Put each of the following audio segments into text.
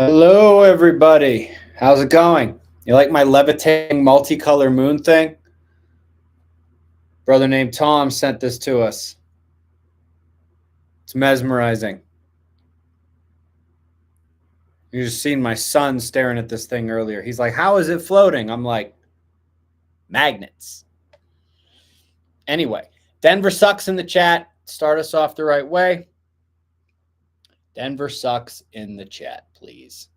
Hello, everybody. How's it going? You like my levitating multicolor moon thing? Brother named Tom sent this to us. It's mesmerizing. You just seen my son staring at this thing earlier. He's like, "How is it floating?" I'm like, "Magnets." Anyway, Denver sucks in the chat. Start us off the right way. Denver sucks in the chat, please.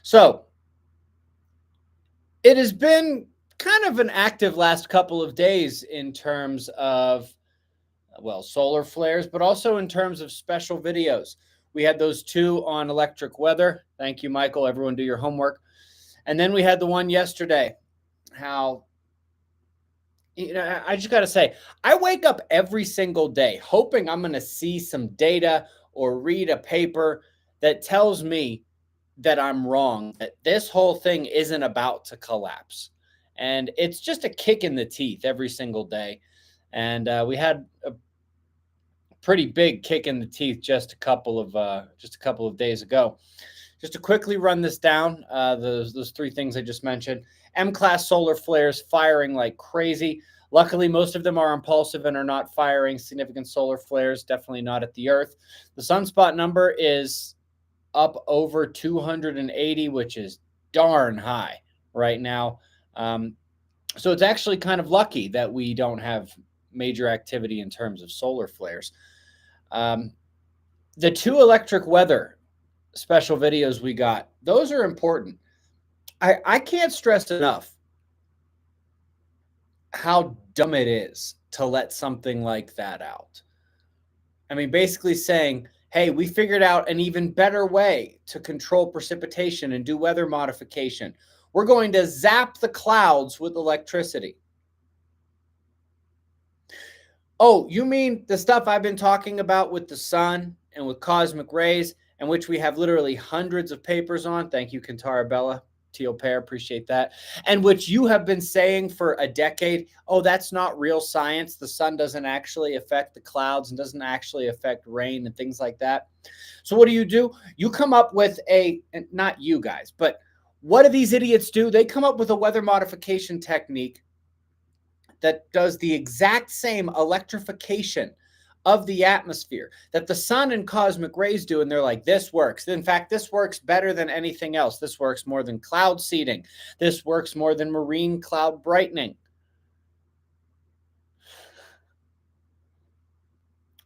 So, it has been kind of an active last couple of days in terms of, well, solar flares, but also in terms of special videos. We had those two on electric weather. Thank you, Michael. Everyone do your homework. And then we had the one yesterday. How, I just got to say, I wake up every single day hoping I'm going to see some data or read a paper that tells me that I'm wrong, that this whole thing isn't about to collapse. And it's just a kick in the teeth every single day. And we had a pretty big kick in the teeth just a couple of days ago. Just to quickly run this down, those three things I just mentioned. M-class solar flares firing like crazy. Luckily, most of them are impulsive and are not firing significant solar flares, definitely not at the Earth. The sunspot number is up over 280, which is darn high right now. So it's actually kind of lucky that we don't have major activity in terms of solar flares. The two electric weather special videos we got, those are important. I can't stress enough how dumb it is to let something like that out. I mean, basically saying, hey, we figured out an even better way to control precipitation and do weather modification. We're going to zap the clouds with electricity. Oh, you mean the stuff I've been talking about with the sun and with cosmic rays, and which we have literally hundreds of papers on? Thank you, Kantara Bella. Teal Pear, appreciate that. And which you have been saying for a decade, oh, that's not real science. The sun doesn't actually affect the clouds and doesn't actually affect rain and things like that. So what do? You come up with not you guys, but what do these idiots do? They come up with a weather modification technique that does the exact same electrification of the atmosphere that the sun and cosmic rays do, and they're like, this works. In fact, this works better than anything else. This works more than cloud seeding. This works more than marine cloud brightening.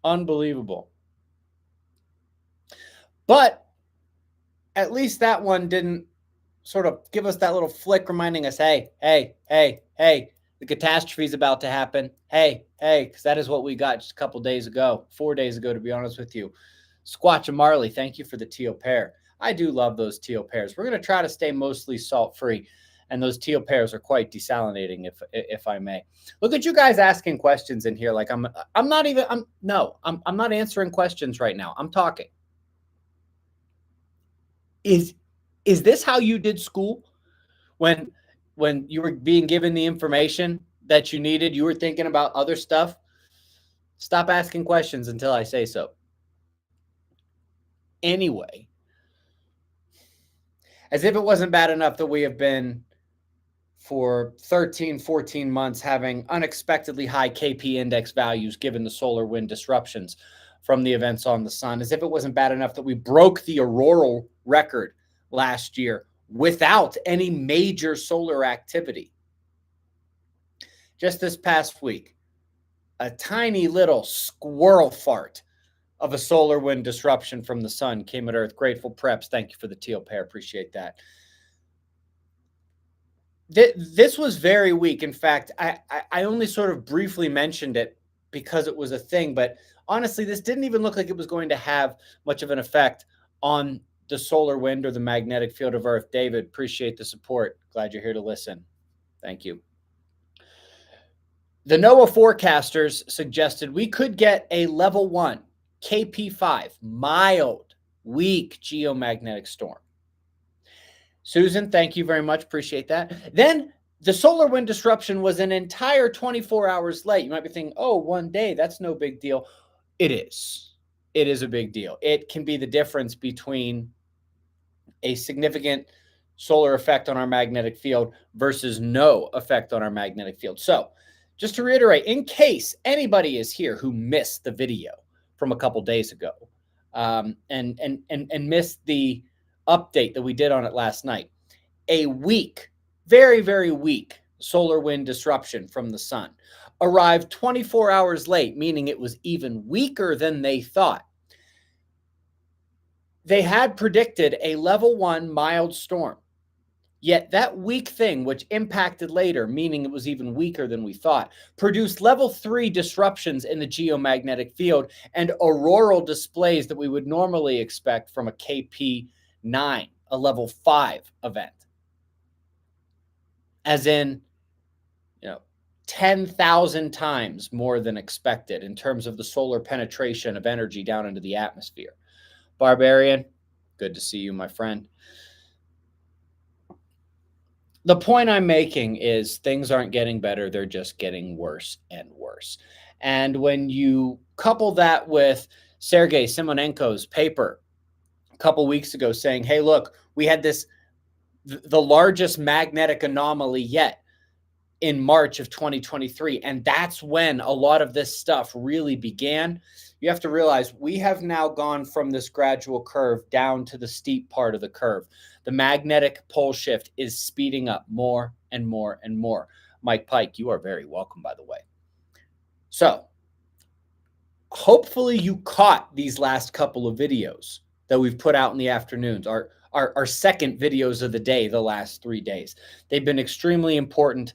Unbelievable. But at least that one didn't sort of give us that little flick reminding us, hey, the catastrophe is about to happen. Hey, because that is what we got just a couple days ago, 4 days ago, to be honest with you. Squatch and Marley, thank you for the teal pear. I do love those teal pears. We're going to try to stay mostly salt-free, and those teal pears are quite desalinating, if I may. Look at you guys asking questions in here. Like I'm not answering questions right now. I'm talking. Is this how you did school? When you were being given the information that you needed, you were thinking about other stuff? Stop asking questions until I say so. Anyway, as if it wasn't bad enough that we have been for 13, 14 months having unexpectedly high KP index values given the solar wind disruptions from the events on the sun, as if it wasn't bad enough that we broke the auroral record last year without any major solar activity. Just this past week, a tiny little squirrel fart of a solar wind disruption from the sun came at Earth. Grateful Preps, thank you for the teal pear. Appreciate that. This was very weak. In fact, I only sort of briefly mentioned it because it was a thing, but honestly, this didn't even look like it was going to have much of an effect on the solar wind or the magnetic field of Earth. David, appreciate the support. Glad you're here to listen. Thank you. The NOAA forecasters suggested we could get a level 1 KP5 mild, weak geomagnetic storm. Susan, thank you very much. Appreciate that. Then the solar wind disruption was an entire 24 hours late. You might be thinking, oh, 1 day, that's no big deal. It is. It is a big deal. It can be the difference between a significant solar effect on our magnetic field versus no effect on our magnetic field. So, just to reiterate, in case anybody is here who missed the video from a couple days ago, and missed the update that we did on it last night, a weak, very, very weak solar wind disruption from the sun arrived 24 hours late, meaning it was even weaker than they thought. They had predicted a level 1 mild storm. Yet that weak thing, which impacted later, meaning it was even weaker than we thought, produced level 3 disruptions in the geomagnetic field and auroral displays that we would normally expect from a KP9, a level 5 event. As in, 10,000 times more than expected in terms of the solar penetration of energy down into the atmosphere. Barbarian, good to see you, my friend. The point I'm making is things aren't getting better. They're just getting worse and worse. And when you couple that with Sergei Simonenko's paper a couple weeks ago saying, hey, look, we had the largest magnetic anomaly yet in March of 2023. And that's when a lot of this stuff really began. You have to realize we have now gone from this gradual curve down to the steep part of the curve. The magnetic pole shift is speeding up more and more and more. Mike Pike, you are very welcome, by the way. So hopefully you caught these last couple of videos that we've put out in the afternoons, our second videos of the day, the last 3 days. They've been extremely important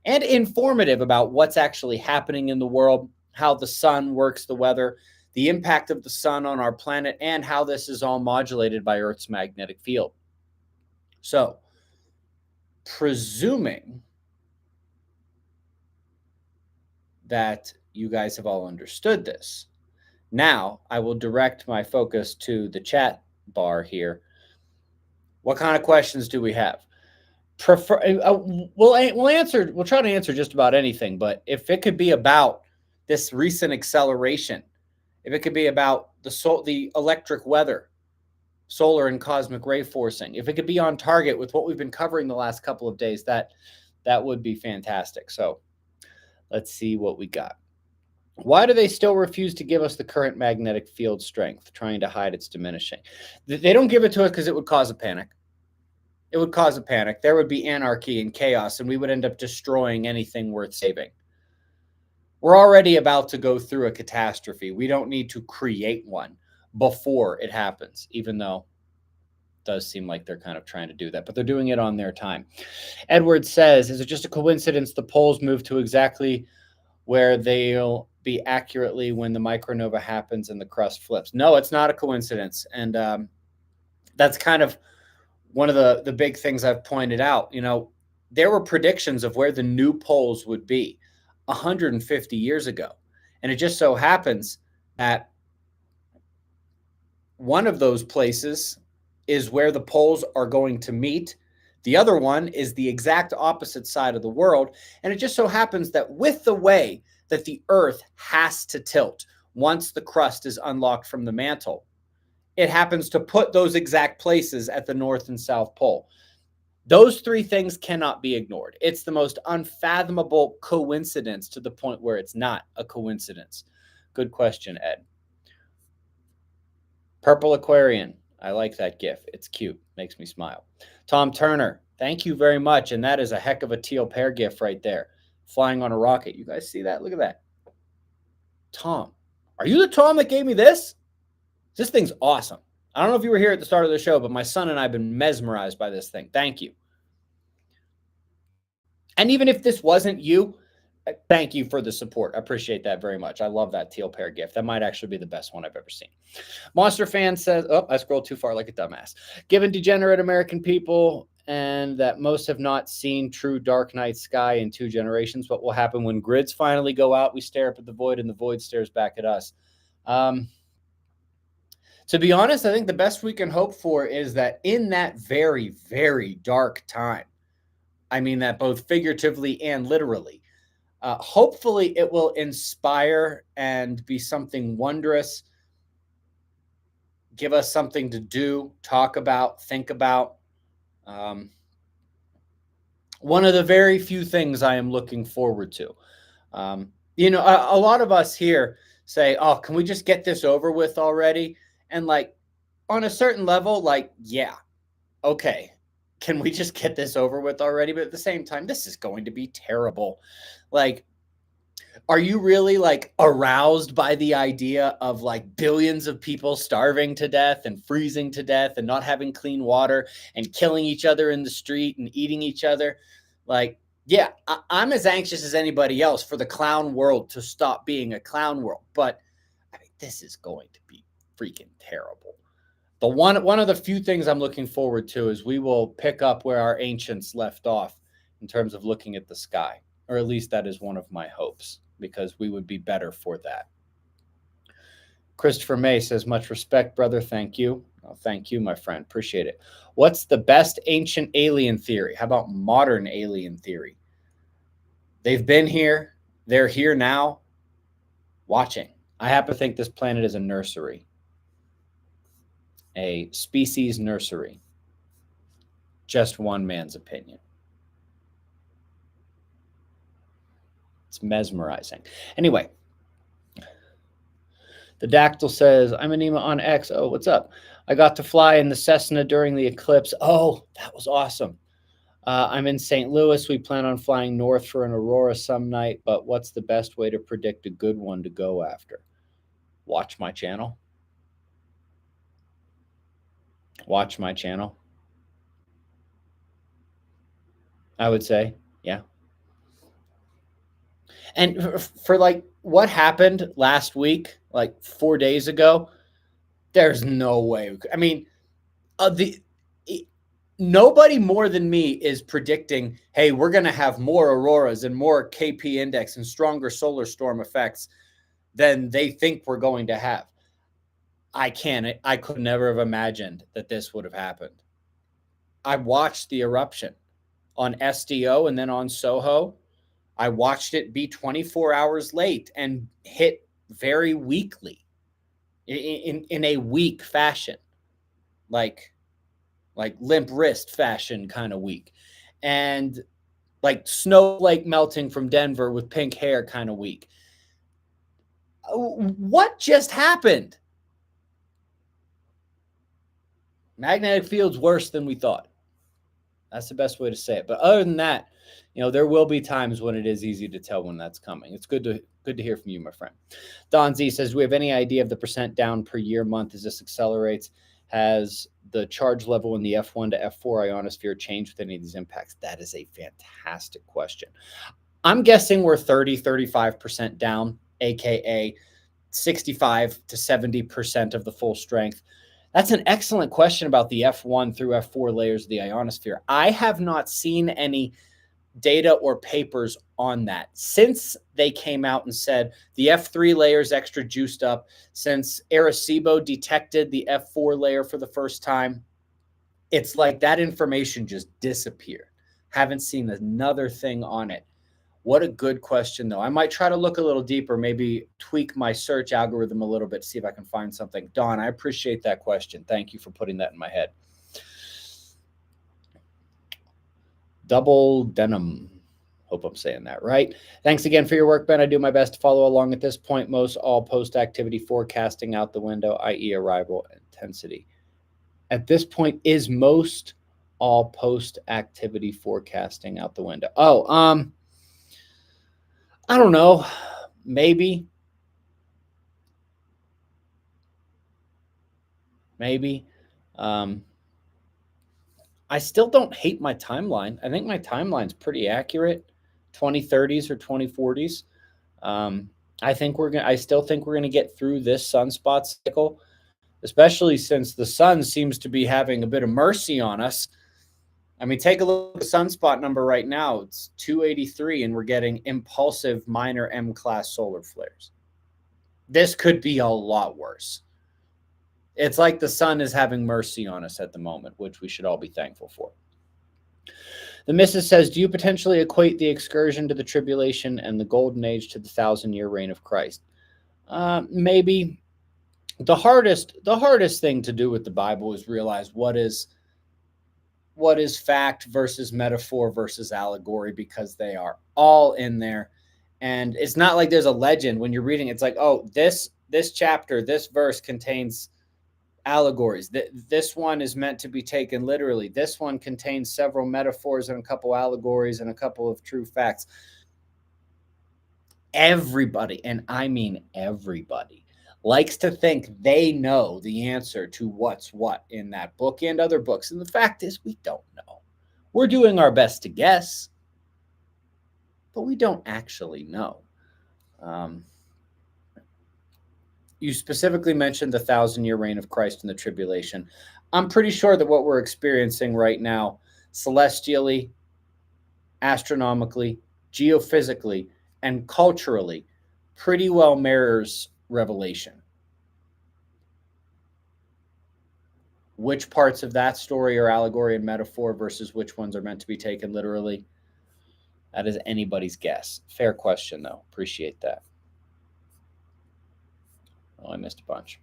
and informative about what's actually happening in the world, how the sun works the weather, the impact of the sun on our planet, and how this is all modulated by Earth's magnetic field. So, presuming that you guys have all understood this, now I will direct my focus to the chat bar here. What kind of questions do we have? We'll try to answer just about anything, but if it could be about this recent acceleration, if it could be about the electric weather, solar and cosmic ray forcing, if it could be on target with what we've been covering the last couple of days, that would be fantastic. So let's see what we got. Why do they still refuse to give us the current magnetic field strength, trying to hide its diminishing? They don't give it to us because it would cause a panic. It would cause a panic. There would be anarchy and chaos, and we would end up destroying anything worth saving. We're already about to go through a catastrophe. We don't need to create one before it happens, even though it does seem like they're kind of trying to do that, but they're doing it on their time. Edward says, is it just a coincidence the poles move to exactly where they'll be accurately when the micronova happens and the crust flips? No, it's not a coincidence. And that's kind of one of the big things I've pointed out. There were predictions of where the new poles would be 150 years ago. And it just so happens that one of those places is where the poles are going to meet. The other one is the exact opposite side of the world. And it just so happens that with the way that the Earth has to tilt once the crust is unlocked from the mantle, it happens to put those exact places at the North and South Pole. Those three things cannot be ignored. It's the most unfathomable coincidence to the point where it's not a coincidence. Good question, Ed. Purple Aquarian. I like that GIF. It's cute. Makes me smile. Tom Turner. Thank you very much. And that is a heck of a teal pear GIF right there. Flying on a rocket. You guys see that? Look at that. Tom. Are you the Tom that gave me this? This thing's awesome. I don't know if you were here at the start of the show, but my son and I have been mesmerized by this thing. Thank you. And even if this wasn't you, thank you for the support. I appreciate that very much. I love that teal pear gift. That might actually be the best one I've ever seen. Monster Fan says, oh, I scrolled too far like a dumbass. Given degenerate American people and that most have not seen true dark night sky in 2 generations, what will happen when grids finally go out? We stare up at the void and the void stares back at us. To be honest, I think the best we can hope for is that in that very, very dark time, I mean that both figuratively and literally, hopefully it will inspire and be something wondrous give us something to do, talk about, think about. One of the very few things I am looking forward to. A lot of us here say, "Oh, can we just get this over with already?" And like on a certain level, like, yeah, okay, can we just get this over with already? But at the same time, this is going to be terrible. Like, are you really like aroused by the idea of like billions of people starving to death and freezing to death and not having clean water and killing each other in the street and eating each other? Like, yeah, I'm as anxious as anybody else for the clown world to stop being a clown world. But I mean, this is going to be freaking terrible. But one of the few things I'm looking forward to is we will pick up where our ancients left off in terms of looking at the sky, or at least that is one of my hopes, because we would be better for that. Christopher May says, much respect, brother. Thank you. Oh, thank you, my friend. Appreciate it. What's the best ancient alien theory? How about modern alien theory? They've been here. They're here now, watching. I happen to think this planet is a nursery. A species nursery. Just one man's opinion. It's mesmerizing. Anyway, the Dactyl says, I'm Anima on X. Oh, what's up? I got to fly in the Cessna during the eclipse. Oh, that was awesome. I'm in St. Louis. We plan on flying north for an aurora some night, but what's the best way to predict a good one to go after? Watch my channel. Watch my channel. I would say, yeah. And for like what happened last week, like 4 days ago, there's no way. I mean, nobody more than me is predicting, hey, we're going to have more auroras and more KP index and stronger solar storm effects than they think we're going to have. I could never have imagined that this would have happened. I watched the eruption on SDO and then on Soho. I watched it be 24 hours late and hit very weakly in a weak fashion, like limp wrist fashion kind of weak, and like snowflake melting from Denver with pink hair kind of weak. What just happened? Magnetic field's worse than we thought. That's the best way to say it. But other than that, there will be times when it is easy to tell when that's coming. It's good to hear from you, my friend. Don Z says, do we have any idea of the percent down per year month as this accelerates? Has the charge level in the F1 to F4 ionosphere changed with any of these impacts? That is a fantastic question. I'm guessing we're 35% down, aka 65 to 70% of the full strength. That's an excellent question about the F1 through F4 layers of the ionosphere. I have not seen any data or papers on that since they came out and said the F3 layer is extra juiced up. Since Arecibo detected the F4 layer for the first time, it's like that information just disappeared. Haven't seen another thing on it. What a good question, though. I might try to look a little deeper, maybe tweak my search algorithm a little bit, see if I can find something. Don, I appreciate that question. Thank you for putting that in my head. Double Denim. Hope I'm saying that right. Thanks again for your work, Ben. I do my best to follow along at this point. Most all post-activity forecasting out the window, i.e. arrival intensity. At this point, is most all post-activity forecasting out the window? Oh, I don't know. Maybe. I still don't hate my timeline. I think my timeline's pretty accurate. 2030s or 2040s. I still think we're gonna get through this sunspot cycle, especially since the sun seems to be having a bit of mercy on us. I mean, take a look at the sunspot number right now. It's 283, and we're getting impulsive minor M-class solar flares. This could be a lot worse. It's like the sun is having mercy on us at the moment, which we should all be thankful for. The Missus says, do you potentially equate the excursion to the tribulation and the golden age to the 1,000-year reign of Christ? Maybe. The hardest thing to do with the Bible is realize what is fact versus metaphor versus allegory, because they are all in there. And it's not like there's a legend when you're reading. It's like, oh, this chapter, this verse contains allegories. This one is meant to be taken literally. This one contains several metaphors and a couple allegories and a couple of true facts. Everybody, and I mean everybody, likes to think they know the answer to what's what in that book and other books. And the fact is, we don't know. We're doing our best to guess, but we don't actually know. You specifically mentioned the 1,000-year reign of Christ in the tribulation. I'm pretty sure that what we're experiencing right now, celestially, astronomically, geophysically, and culturally, pretty well mirrors Revelation. Which parts of that story are allegory and metaphor versus which ones are meant to be taken literally? That is anybody's guess. Fair question, though. Appreciate that. Oh, I missed a bunch.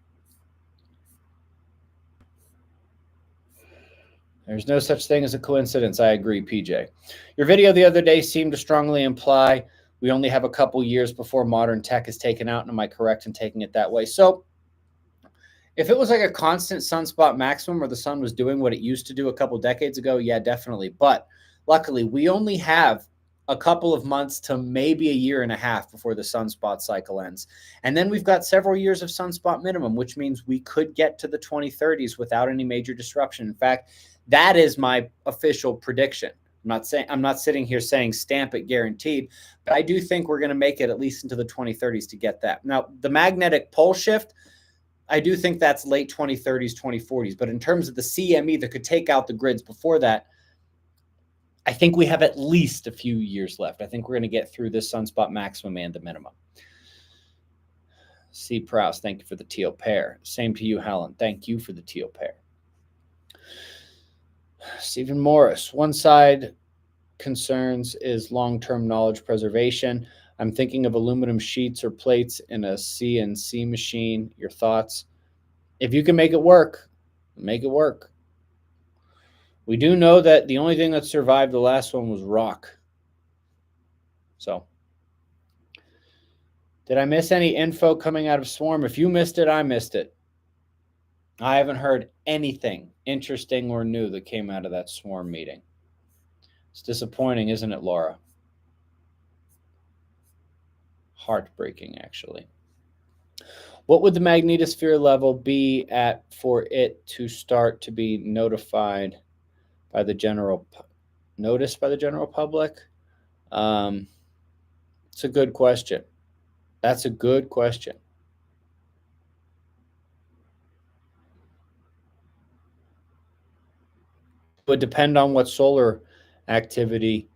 There's no such thing as a coincidence. I agree, PJ. Your video the other day seemed to strongly imply we only have a couple years before modern tech is taken out. And am I correct in taking it that way? So if it was like a constant sunspot maximum, or the sun was doing what it used to do a couple decades ago, yeah, definitely. But luckily, we only have a couple of months to maybe a year and a half before the sunspot cycle ends. And then we've got several years of sunspot minimum, which means we could get to the 2030s without any major disruption. In fact, that is my official prediction. I'm not sitting here saying stamp it guaranteed, but I do think we're going to make it at least into the 2030s to get that. Now, the magnetic pole shift, I do think that's late 2030s, 2040s. But in terms of the CME that could take out the grids before that, I think we have at least a few years left. I think we're going to get through this sunspot maximum and the minimum. C. Prowse, thank you for the teal pair. Same to you, Helen. Thank you for the teal pair. Stephen Morris, one side concerns is long-term knowledge preservation. I'm thinking of aluminum sheets or plates in a CNC machine. Your thoughts? If you can make it work, make it work. We do know that the only thing that survived the last one was rock. So, did I miss any info coming out of Swarm? If you missed it, I missed it. I haven't heard anything interesting or new that came out of that Swarm meeting. It's disappointing, isn't it, Laura? Heartbreaking, actually. What would the magnetosphere level be at for it to start to be notified by the general public? It's a good question. That's a good question. It would depend on what solar activity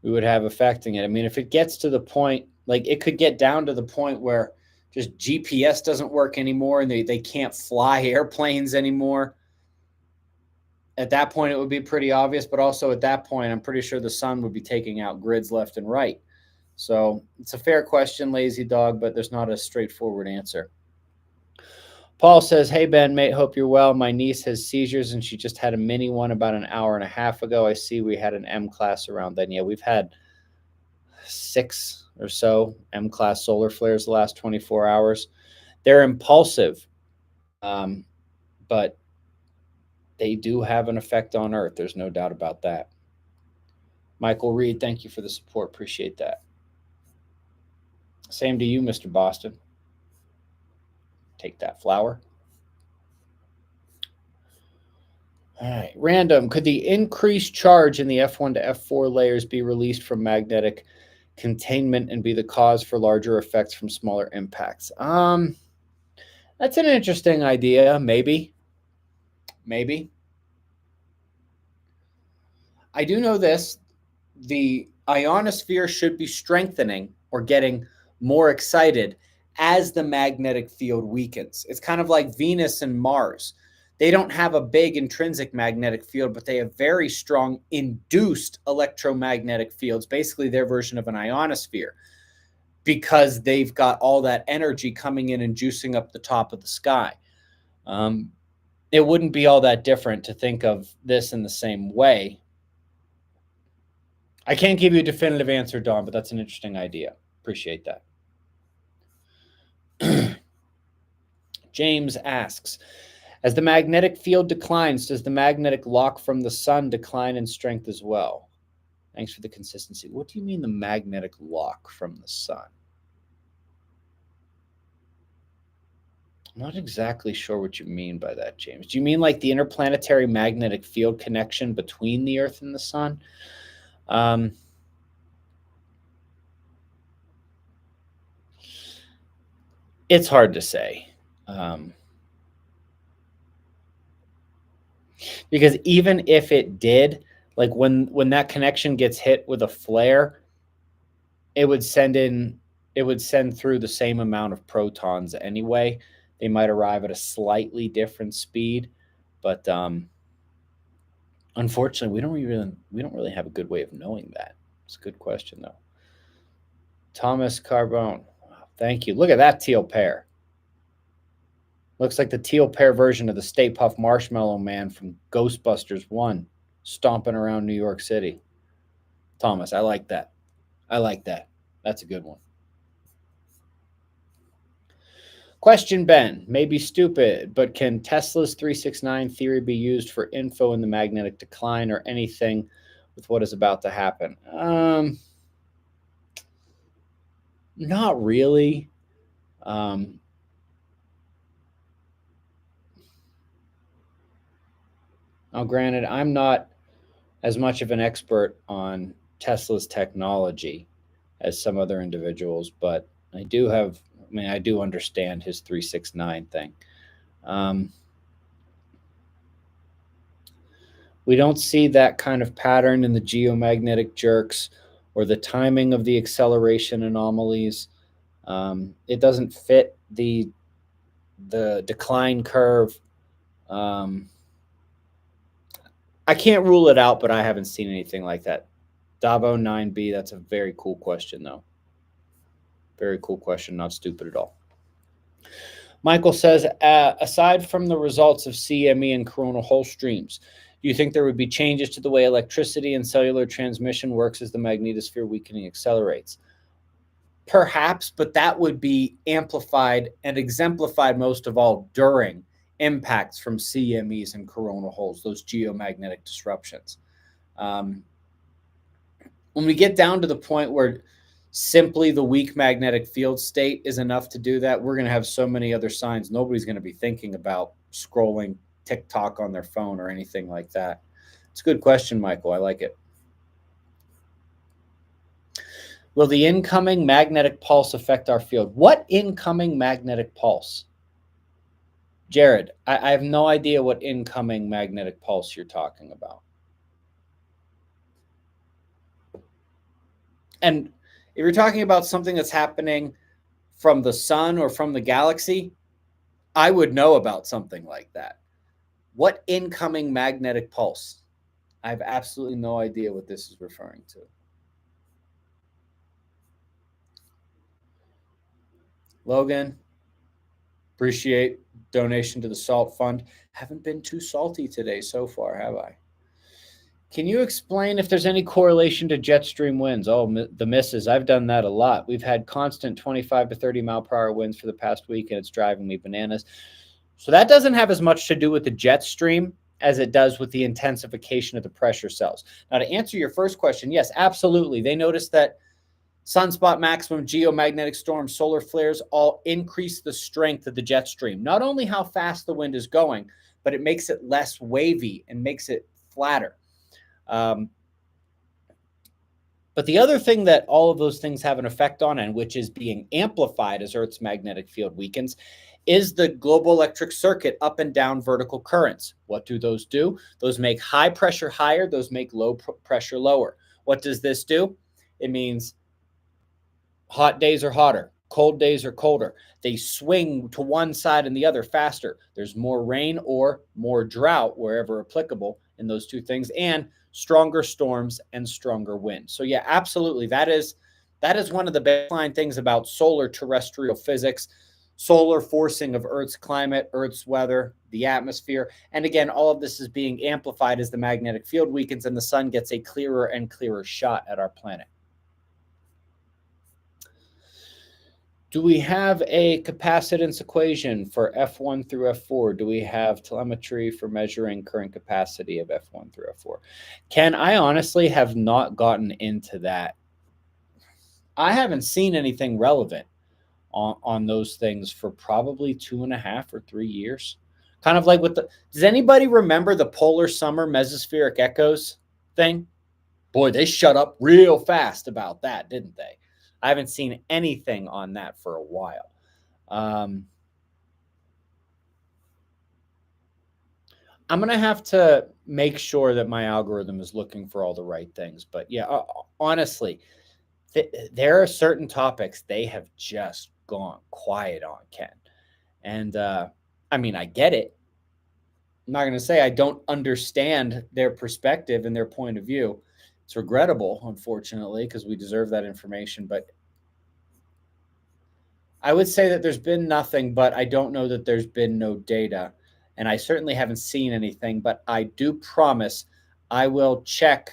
we would have affecting it. I mean, if it gets to the point, like it could get down to the point where just GPS doesn't work anymore and they can't fly airplanes anymore. At that point, it would be pretty obvious. But also at that point, I'm pretty sure the sun would be taking out grids left and right. So it's a fair question, Lazy Dog, but there's not a straightforward answer. Paul says, hey, Ben, mate, hope you're well. My niece has seizures, and she just had a mini one about an hour and a half ago. I see we had an M-class around then. Yeah, we've had 6 or so M-class solar flares the last 24 hours. They're impulsive, but they do have an effect on Earth. There's no doubt about that. Michael Reed, thank you for the support. Appreciate that. Same to you, Mr. Boston. Take that, flower. All right, random. Could the increased charge in the F1 to F4 layers be released from magnetic containment and be the cause for larger effects from smaller impacts? That's an interesting idea. Maybe. I do know this. The ionosphere should be strengthening or getting more excited as the magnetic field weakens. It's kind of like Venus and Mars. They don't have a big intrinsic magnetic field, but they have very strong induced electromagnetic fields, basically their version of an ionosphere. because they've got all that energy coming in and juicing up the top of the sky. It wouldn't be all that different to think of this in the same way. I can't give you a definitive answer, Don, but that's an interesting idea. Appreciate that. James asks, as the magnetic field declines, does the magnetic lock from the sun decline in strength as well? Thanks for the consistency. What do you mean the magnetic lock from the sun? I'm not exactly sure what you mean by that, James. Do you mean like the interplanetary magnetic field connection between the Earth and the sun? It's hard to say. Because even if it did, like when that connection gets hit with a flare, it would send through the same amount of protons anyway. They might arrive at a slightly different speed, but unfortunately, we don't really have a good way of knowing that. It's a good question though. Thomas Carbone, thank you. Look at that teal pear. Looks like the teal pear version of the Stay Puft Marshmallow Man from Ghostbusters 1, stomping around New York City. Thomas, I like that. That's a good one. Question, Ben, may be stupid, but can Tesla's 369 theory be used for info in the magnetic decline or anything with what is about to happen? Not really. Now, granted, I'm not as much of an expert on Tesla's technology as some other individuals, but I do understand his 369 thing. We don't see that kind of pattern in the geomagnetic jerks or the timing of the acceleration anomalies. It doesn't fit the decline curve. I can't rule it out, but I haven't seen anything like that. Davo 9B, that's a very cool question, though. Very cool question, not stupid at all. Michael says, aside from the results of CME and coronal hole streams, do you think there would be changes to the way electricity and cellular transmission works as the magnetosphere weakening accelerates? Perhaps, but that would be amplified and exemplified most of all during impacts from CMEs and coronal holes, those geomagnetic disruptions. When we get down to the point where simply the weak magnetic field state is enough to do that, we're going to have so many other signs. Nobody's going to be thinking about scrolling TikTok on their phone or anything like that. It's a good question, Michael. I like it. Will the incoming magnetic pulse affect our field? What incoming magnetic pulse? Jared, I have no idea what incoming magnetic pulse you're talking about. And if you're talking about something that's happening from the sun or from the galaxy, I would know about something like that. What incoming magnetic pulse? I have absolutely no idea what this is referring to. Logan, appreciate donation to the Salt Fund. Haven't been too salty today so far, have I? Can you explain if there's any correlation to jet stream winds? Oh, the misses. I've done that a lot. We've had constant 25 to 30 mile per hour winds for the past week, and it's driving me bananas. So that doesn't have as much to do with the jet stream as it does with the intensification of the pressure cells. Now, to answer your first question, yes, absolutely. They noticed that sunspot maximum, geomagnetic storms, solar flares all increase the strength of the jet stream. Not only how fast the wind is going, but it makes it less wavy and makes it flatter. But the other thing that all of those things have an effect on, and which is being amplified as Earth's magnetic field weakens, is the global electric circuit up and down vertical currents. What do? Those make high pressure higher, those make low pressure lower. What does this do? It means hot days are hotter, cold days are colder. They swing to one side and the other faster. There's more rain or more drought wherever applicable in those two things, and stronger storms and stronger wind. So yeah, absolutely. That is That is one of the baseline things about solar terrestrial physics, solar forcing of Earth's climate, Earth's weather, the atmosphere. And again, all of this is being amplified as the magnetic field weakens and the sun gets a clearer and clearer shot at our planet. Do we have a capacitance equation for F1 through F4? Do we have telemetry for measuring current capacity of F1 through F4? Ken, I honestly have not gotten into that. I haven't seen anything relevant on those things for probably 2.5 or 3 years. Kind of like with does anybody remember the polar summer mesospheric echoes thing? Boy, they shut up real fast about that, didn't they? I haven't seen anything on that for a while. I'm going to have to make sure that my algorithm is looking for all the right things. But yeah, honestly, there are certain topics they have just gone quiet on, Ken. And I mean, I get it. I'm not going to say I don't understand their perspective and their point of view. It's regrettable, unfortunately, because we deserve that information. But I would say that there's been nothing, but I don't know that there's been no data. And I certainly haven't seen anything, but I do promise I will check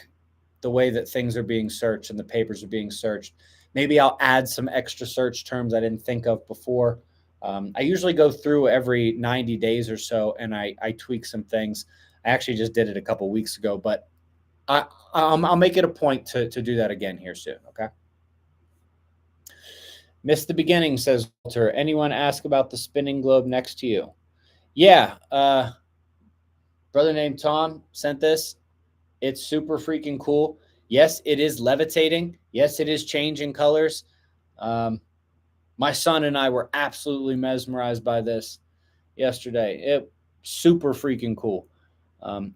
the way that things are being searched and the papers are being searched. Maybe I'll add some extra search terms I didn't think of before. I usually go through every 90 days or so and I tweak some things. I actually just did it a couple weeks ago, but I'll make it a point to do that again here soon. Okay. Missed the beginning, says Walter. Anyone ask about the spinning globe next to you? Yeah. Brother named Tom sent this. It's super freaking cool. Yes, it is levitating. Yes, it is changing colors. My son and I were absolutely mesmerized by this yesterday. It super freaking cool.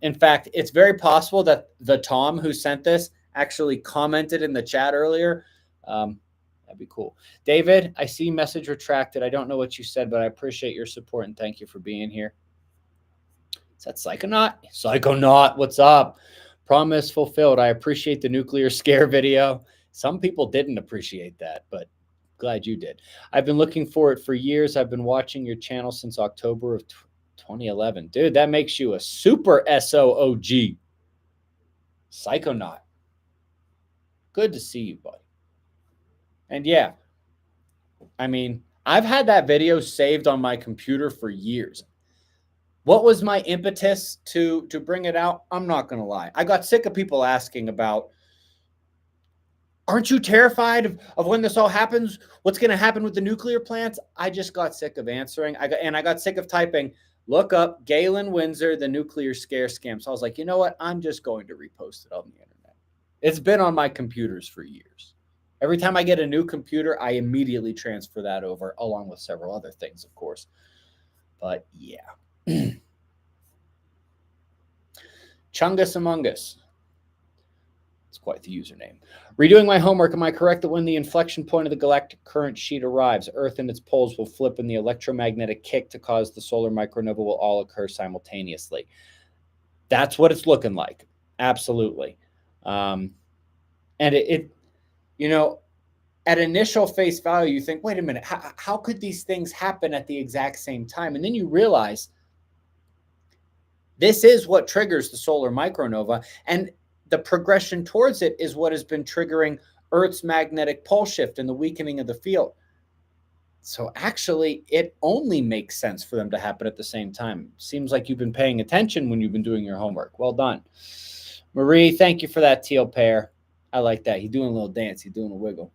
In fact, it's very possible that the Tom who sent this actually commented in the chat earlier. That'd be cool. David, I see message retracted. I don't know what you said, but I appreciate your support and thank you for being here. Is that Psychonaut? Psychonaut, what's up? Promise fulfilled. I appreciate the nuclear scare video. Some people didn't appreciate that, but glad you did. I've been looking for it for years. I've been watching your channel since October of 2011. Dude, that makes you a super SOOG. Psychonaut. Good to see you, buddy. And yeah, I mean, I've had that video saved on my computer for years. What was my impetus to bring it out? I'm not going to lie. I got sick of people asking about, aren't you terrified of when this all happens? What's going to happen with the nuclear plants? I just got sick of answering. I got sick of typing, look up Galen Windsor, the nuclear scare scam. So I was like, you know what? I'm just going to repost it on the internet. It's been on my computers for years. Every time I get a new computer, I immediately transfer that over, along with several other things, of course. But yeah. Chungus Among Us. It's quite the username. Redoing my homework, am I correct that when the inflection point of the galactic current sheet arrives, Earth and its poles will flip and the electromagnetic kick to cause the solar micronova will all occur simultaneously? That's what it's looking like. Absolutely. And it you know, at initial face value, you think, wait a minute, how could these things happen at the exact same time? And then you realize this is what triggers the solar micronova. And the progression towards it is what has been triggering Earth's magnetic pole shift and the weakening of the field. So actually, it only makes sense for them to happen at the same time. Seems like you've been paying attention when you've been doing your homework. Well done. Marie, thank you for that teal pair. I like that. He's doing a little dance. He's doing a wiggle.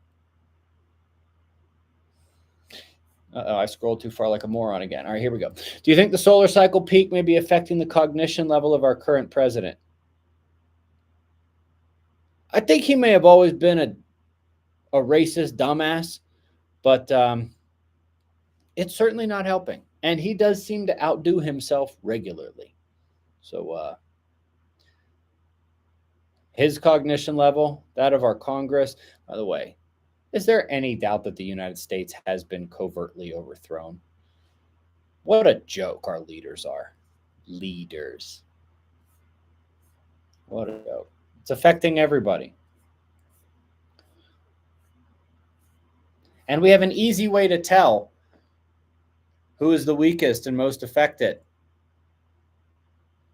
Uh-oh, I scrolled too far like a moron again. All right, here we go. Do you think the solar cycle peak may be affecting the cognition level of our current president? I think he may have always been a racist dumbass, but it's certainly not helping. And he does seem to outdo himself regularly. So his cognition level, that of our Congress, by the way, is there any doubt that the United States has been covertly overthrown? What a joke our leaders are. Leaders. What a joke. It's affecting everybody. And we have an easy way to tell who is the weakest and most affected.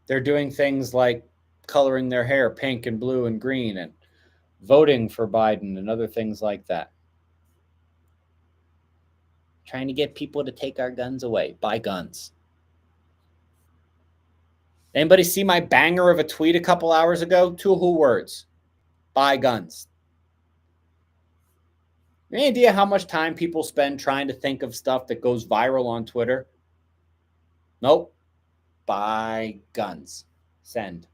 They're doing things like coloring their hair pink and blue and green and voting for Biden and other things like that. Trying to get people to take our guns away. Buy guns. Anybody see my banger of a tweet a couple hours ago? 2 whole words. Buy guns. Any idea how much time people spend trying to think of stuff that goes viral on Twitter? Nope. Buy guns. Send.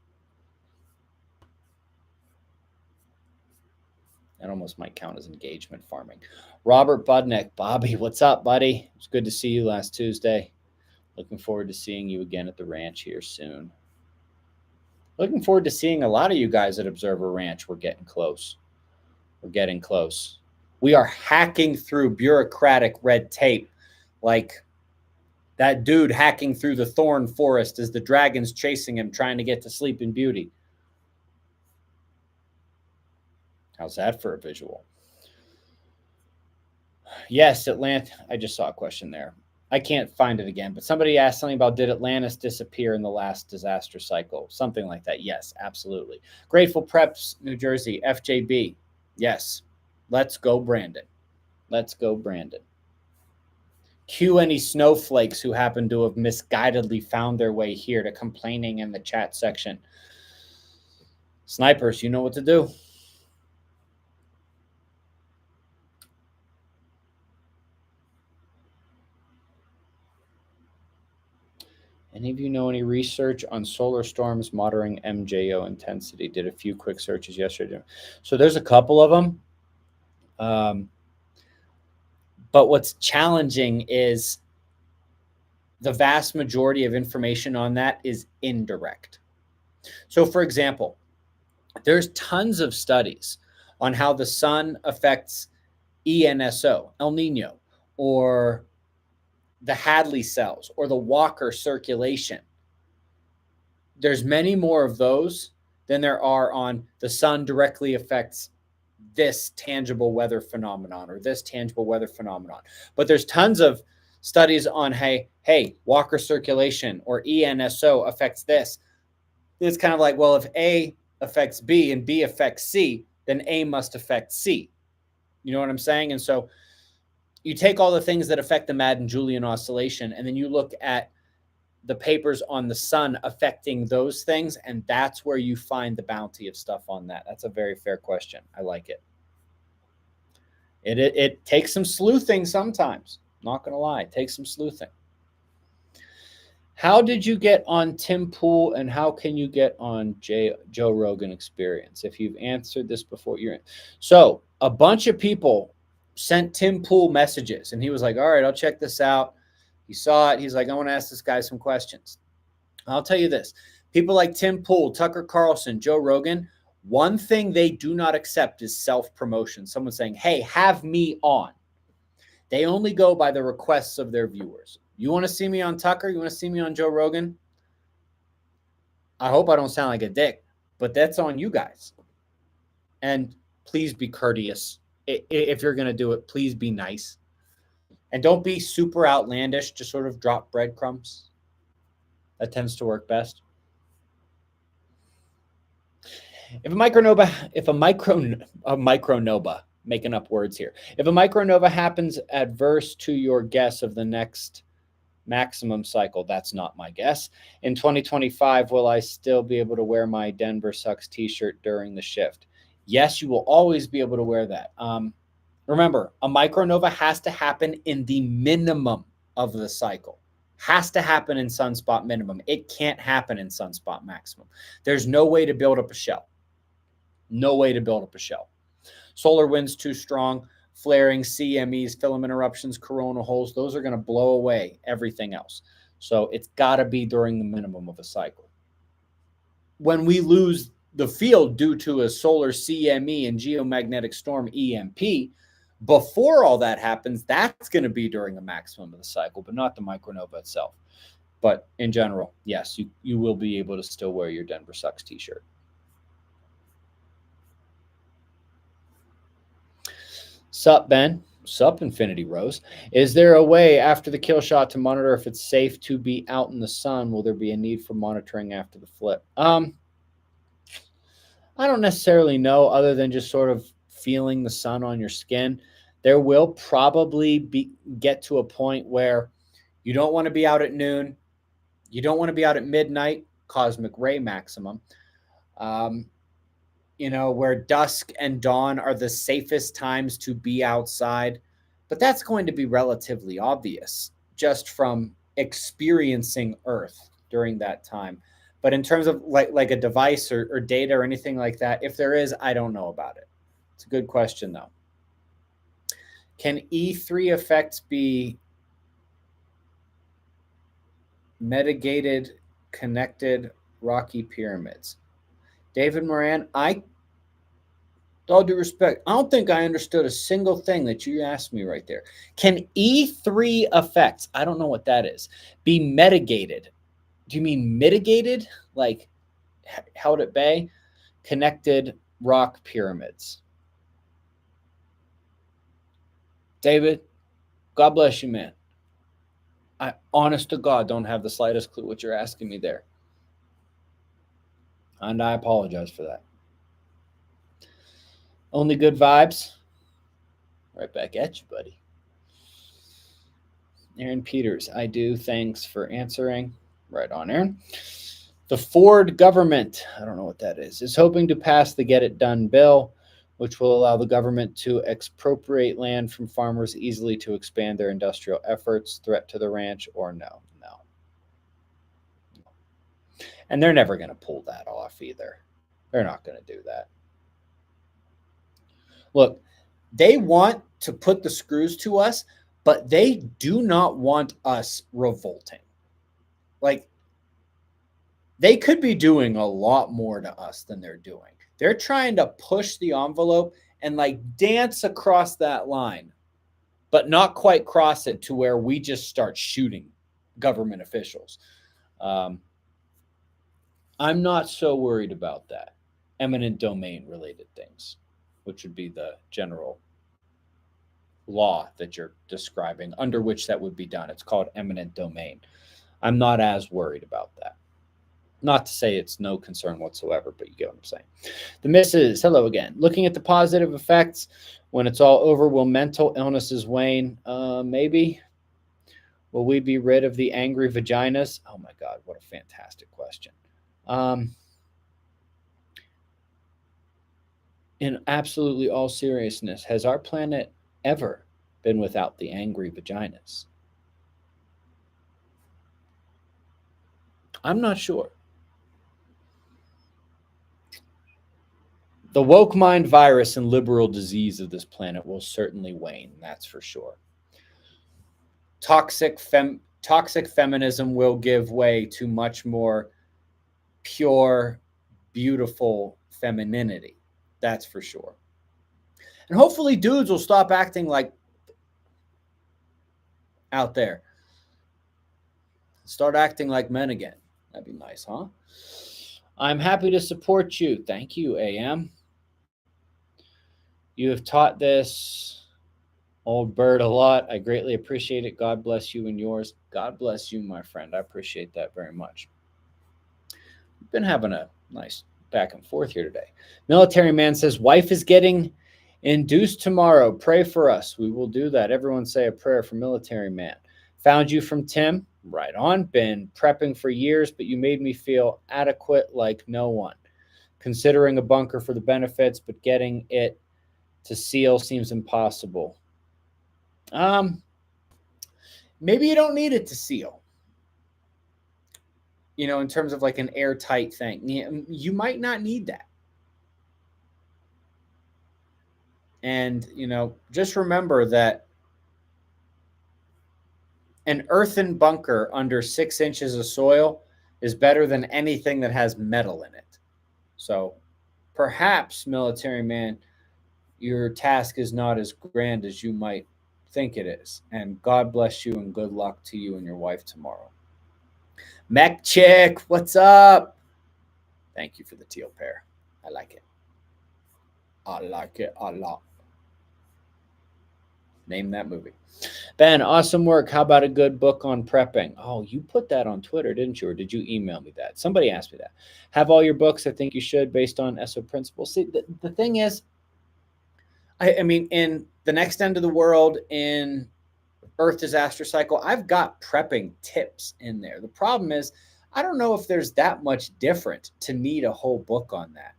That almost might count as engagement farming. Robert Budnick. Bobby, what's up, buddy? It's good to see you last Tuesday. Looking forward to seeing you again at the ranch here soon. Looking forward to seeing a lot of you guys at Observer Ranch. We're getting close. We're getting close. We are hacking through bureaucratic red tape like that dude hacking through the thorn forest as the dragon's chasing him, trying to get to Sleeping Beauty. How's that for a visual? Yes, Atlanta. I just saw a question there. I can't find it again, but somebody asked something about, did Atlantis disappear in the last disaster cycle? Something like that. Yes, absolutely. Grateful Preps, New Jersey, FJB. Yes. Let's go, Brandon. Let's go, Brandon. Cue any snowflakes who happen to have misguidedly found their way here to complaining in the chat section. Snipers, you know what to do. Any of you know any research on solar storms monitoring MJO intensity? Did a few quick searches yesterday. So there's a couple of them. But what's challenging is the vast majority of information on that is indirect. So, for example, there's tons of studies on how the sun affects ENSO, El Nino, or the Hadley cells, or the Walker circulation. There's many more of those than there are on the sun directly affects this tangible weather phenomenon or this tangible weather phenomenon. But there's tons of studies on, hey, Walker circulation or ENSO affects this. It's kind of like, well, if A affects B and B affects C, then A must affect C. You know what I'm saying? And so you take all the things that affect the Madden-Julian oscillation, and then you look at the papers on the sun affecting those things, and that's where you find the bounty of stuff on that. That's a very fair question. I like it. It takes some sleuthing sometimes. Not going to lie. It takes some sleuthing. How did you get on Tim Pool, and how can you get on Joe Rogan Experience? If you've answered this before, you're in. So a bunch of people sent Tim Pool messages, and he was like, all right, I'll check this out. He saw it. He's like, I want to ask this guy some questions. I'll tell you this. People like Tim Pool, Tucker Carlson, Joe Rogan, one thing they do not accept is self-promotion. Someone saying, hey, have me on. They only go by the requests of their viewers. You want to see me on Tucker? You want to see me on Joe Rogan? I hope I don't sound like a dick, but that's on you guys. And please be courteous. If you're going to do it, please be nice. And don't be super outlandish. Just sort of drop breadcrumbs. That tends to work best. If a micronova, making up words here. If a micronova happens adverse to your guess of the next maximum cycle, that's not my guess. In 2025, will I still be able to wear my Denver Sucks t-shirt during the shift? Yes, you will always be able to wear that. Remember, a micronova has to happen in the minimum of the cycle. Has to happen in sunspot minimum. It can't happen in sunspot maximum. There's no way to build up a shell. No way to build up a shell. Solar winds too strong, flaring, CMEs, filament eruptions, coronal holes, those are going to blow away everything else. So it's got to be during the minimum of a cycle. When we lose the field due to a solar CME and geomagnetic storm EMP, before all that happens, that's going to be during the maximum of the cycle, but not the micronova itself. But in general, yes, you will be able to still wear your Denver Sucks t-shirt. Sup, Ben? Sup, Infinity Rose. Is there a way after the kill shot to monitor if it's safe to be out in the sun? Will there be a need for monitoring after the flip? I don't necessarily know, other than just sort of feeling the sun on your skin. There will probably get to a point where you don't want to be out at noon. You don't want to be out at midnight, cosmic ray maximum. Where dusk and dawn are the safest times to be outside. But that's going to be relatively obvious just from experiencing Earth during that time. But in terms of like a device or data or anything like that, if there is, I don't know about it. It's a good question, though. Can E3 effects be mitigated, connected rocky pyramids? David Moran, with all due respect, I don't think I understood a single thing that you asked me right there. Can E3 effects, I don't know what that is, be mitigated? Do you mean mitigated? Like held at bay? Connected rock pyramids. David, God bless you, man. I, honest to God, don't have the slightest clue what you're asking me there. And I apologize for that. Only good vibes. Right back at you, buddy. Aaron Peters, I do. Thanks for answering. Right on, Aaron. The Ford government, I don't know what that is hoping to pass the Get It Done bill, which will allow the government to expropriate land from farmers easily to expand their industrial efforts. Threat to the ranch or no? No. And they're never going to pull that off either. They're not going to do that. Look, they want to put the screws to us, but they do not want us revolting. Like, they could be doing a lot more to us than they're doing. They're trying to push the envelope and like dance across that line, but not quite cross it to where we just start shooting government officials. I'm not so worried about that. Eminent domain related things, which would be the general law that you're describing, under which that would be done. It's called eminent domain. I'm not as worried about that. Not to say it's no concern whatsoever, but you get what I'm saying. The missus, hello again. Looking at the positive effects, when it's all over, will mental illnesses wane? Maybe. Will we be rid of the angry vaginas? Oh my God, what a fantastic question. In absolutely all seriousness, has our planet ever been without the angry vaginas? I'm not sure. The woke mind virus and liberal disease of this planet will certainly wane, that's for sure. Toxic feminism will give way to much more pure, beautiful femininity, that's for sure. And hopefully dudes will stop acting like out there. Start acting like men again. That'd be nice, huh? I'm happy to support you. Thank you, AM. You have taught this old bird a lot. I greatly appreciate it. God bless you and yours. God bless you, my friend. I appreciate that very much. We've been having a nice back and forth here today. Military Man says, wife is getting induced tomorrow. Pray for us. We will do that. Everyone say a prayer for Military Man. Found you from Tim. Right on. Been prepping for years, but you made me feel adequate like no one. Considering a bunker for the benefits, but getting it to seal seems impossible. Maybe you don't need it to seal. In terms of like an airtight thing. You might not need that. And, just remember that an earthen bunker under 6 inches of soil is better than anything that has metal in it. So perhaps, Military Man, your task is not as grand as you might think it is. And God bless you and good luck to you and your wife tomorrow. Mech Chick, what's up? Thank you for the teal pair. I like it. I like it a lot. Name that movie. Ben, awesome work. How about a good book on prepping? Oh, you put that on Twitter, didn't you? Or did you email me that? Somebody asked me that. Have all your books. I think you should, based on ESO principles. See, the thing is, I mean, in The Next End of the World, in Earth Disaster Cycle, I've got prepping tips in there. The problem is, I don't know if there's that much different to need a whole book on that.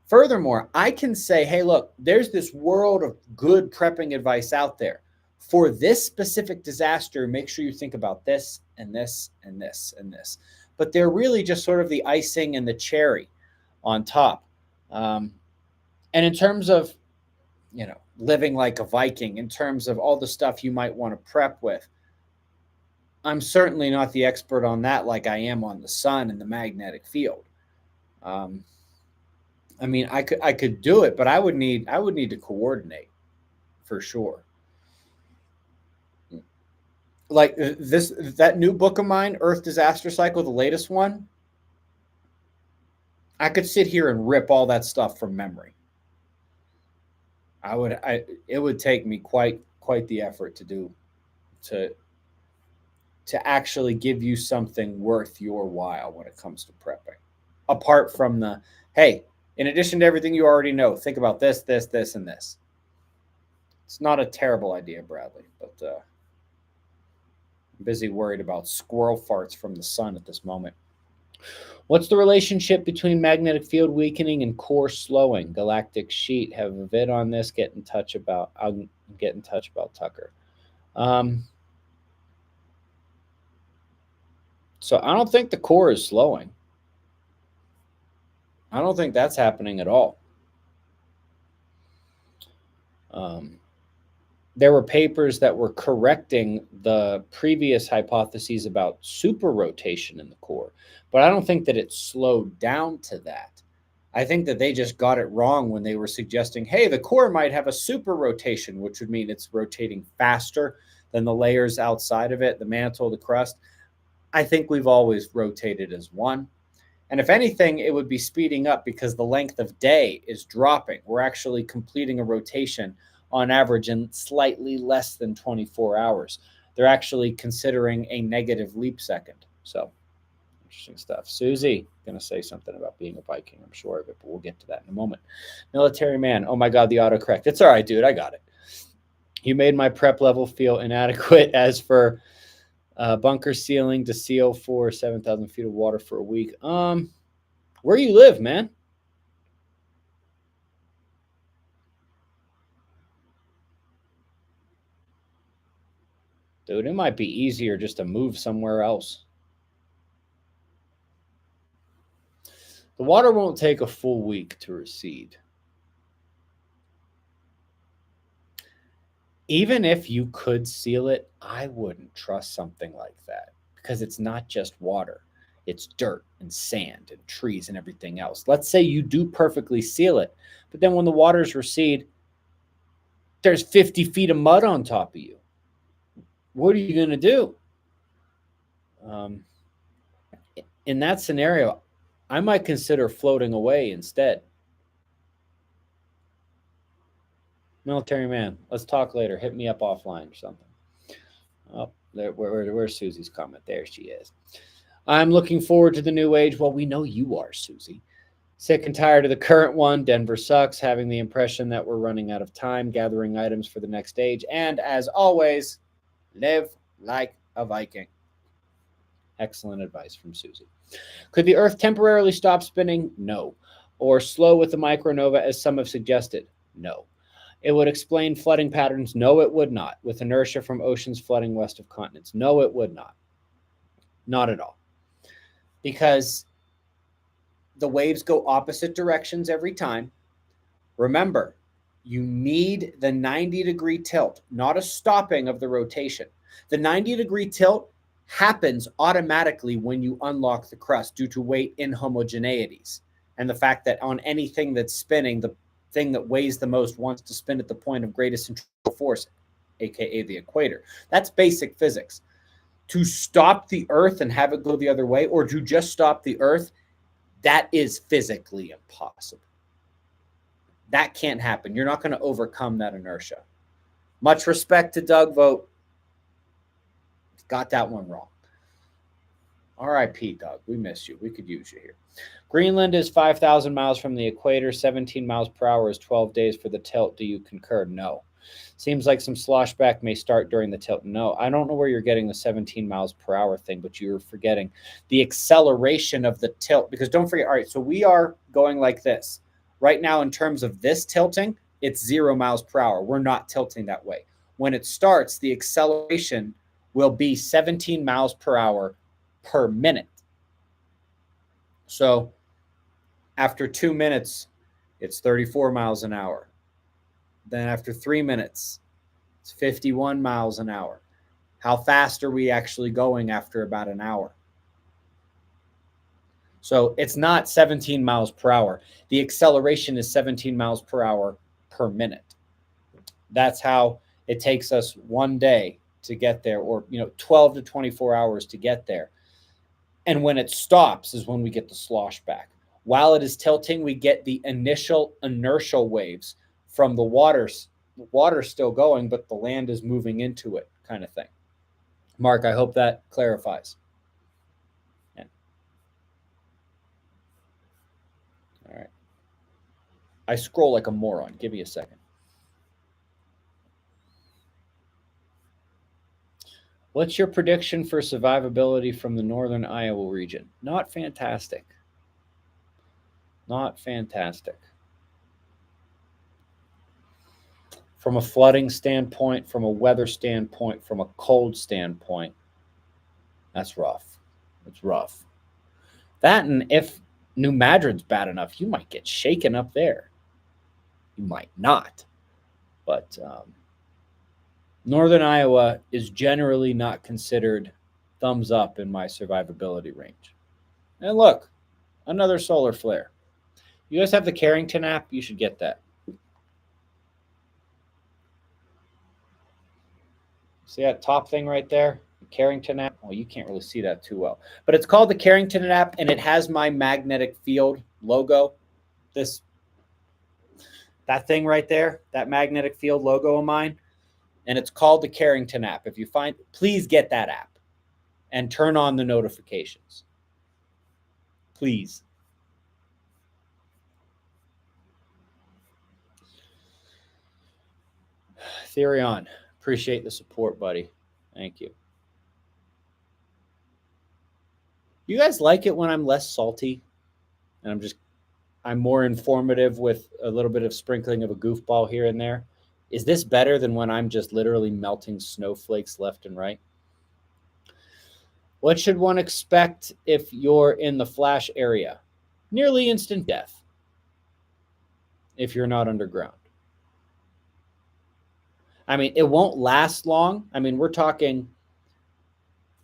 Furthermore, I can say, hey, look, there's this world of good prepping advice out there. For this specific disaster, make sure you think about this and this and this and this. But they're really just sort of the icing and the cherry on top. And in terms of, living like a Viking, in terms of all the stuff you might want to prep with, I'm certainly not the expert on that like I am on the sun and the magnetic field. I mean, I could do it, but I would need to coordinate for sure. Like that new book of mine, Earth Disaster Cycle, the latest one, I could sit here and rip all that stuff from memory. It would take me quite the effort to actually give you something worth your while when it comes to prepping. Apart from the, hey, in addition to everything you already know, think about this, this, this, and this. It's not a terrible idea, Bradley, but I'm busy worried about squirrel farts from the sun at this moment. What's the relationship between magnetic field weakening and core slowing? Galactic Sheet, have a vid on this. I'll get in touch about Tucker. So I don't think the core is slowing. I don't think that's happening at all. There were papers that were correcting the previous hypotheses about super rotation in the core, but I don't think that it slowed down to that. I think that they just got it wrong when they were suggesting, hey, the core might have a super rotation, which would mean it's rotating faster than the layers outside of it, the mantle, the crust. I think we've always rotated as one. And if anything, it would be speeding up because the length of day is dropping. We're actually completing a rotation on average in slightly less than 24 hours. They're actually considering a negative leap second. So interesting stuff. Susie, going to say something about being a Viking. I'm sure of it, but we'll get to that in a moment. Military man. Oh my God, the autocorrect. It's all right, dude. I got it. You made my prep level feel inadequate. As for bunker sealing to seal for 7,000 feet of water for a week. Where you live, man? Dude, it might be easier just to move somewhere else. The water won't take a full week to recede. Even if you could seal it, I wouldn't trust something like that because it's not just water. It's dirt and sand and trees and everything else. Let's say you do perfectly seal it, but then when the waters recede, there's 50 feet of mud on top of you. What are you going to do? In that scenario, I might consider floating away instead. Military man, let's talk later. Hit me up offline or something. Oh, where's Susie's comment? There she is. I'm looking forward to the new age. Well, we know you are, Susie. Sick and tired of the current one. Denver sucks. Having the impression that we're running out of time, gathering items for the next age. And as always, live like a Viking. Excellent advice from Susie. Could the Earth temporarily stop spinning? No. Or slow with the micronova, as some have suggested? No. It would explain flooding patterns? No, it would not. With inertia from oceans flooding west of continents? No, it would not. Not at all. Because the waves go opposite directions every time. Remember, you need the 90-degree tilt, not a stopping of the rotation. The 90-degree tilt happens automatically when you unlock the crust due to weight inhomogeneities and the fact that on anything that's spinning, the thing that weighs the most wants to spin at the point of greatest centrifugal force, aka the equator. That's basic physics. To stop the Earth and have it go the other way, or to just stop the Earth, that is physically impossible. That can't happen. You're not going to overcome that inertia. Much respect to Doug Vogt. Got that one wrong. R.I.P. Doug. We miss you. We could use you here. Greenland is 5,000 miles from the equator. 17 miles per hour is 12 days for the tilt. Do you concur? No. Seems like some sloshback may start during the tilt. No, I don't know where you're getting the 17 miles per hour thing, but you're forgetting the acceleration of the tilt. Because don't forget, all right, so we are going like this. Right now, in terms of this tilting, it's 0 miles per hour. We're not tilting that way. When it starts, the acceleration will be 17 miles per hour per minute. So after 2 minutes, it's 34 miles an hour. Then after 3 minutes, it's 51 miles an hour. How fast are we actually going after about an hour? So it's not 17 miles per hour. The acceleration is 17 miles per hour per minute. That's how it takes us one day to get there, or 12 to 24 hours to get there. And when it stops is when we get the slosh back. While it is tilting, we get the initial inertial waves from the water's still going, but the land is moving into it, kind of thing. Mark, I hope that clarifies. Yeah. All right. I scroll like a moron. Give me a second. What's your prediction for survivability from the northern Iowa region? Not fantastic. Not fantastic. From a flooding standpoint, from a weather standpoint, from a cold standpoint, that's rough. It's rough. That, and if New Madrid's bad enough, you might get shaken up there. You might not. But northern Iowa is generally not considered thumbs up in my survivability range. And look, another solar flare. You guys have the Carrington app? You should get that. See that top thing right there? The Carrington app? Well, you can't really see that too well. But it's called the Carrington app, and it has my magnetic field logo. That thing right there, that magnetic field logo of mine. And it's called the Carrington app. If you find, please get that app and turn on the notifications. Please. Therion, appreciate the support, buddy. Thank you. You guys like it when I'm less salty and I'm more informative with a little bit of sprinkling of a goofball here and there? Is this better than when I'm just literally melting snowflakes left and right? What should one expect if you're in the flash area? Nearly instant death if you're not underground. I mean, it won't last long. I mean, we're talking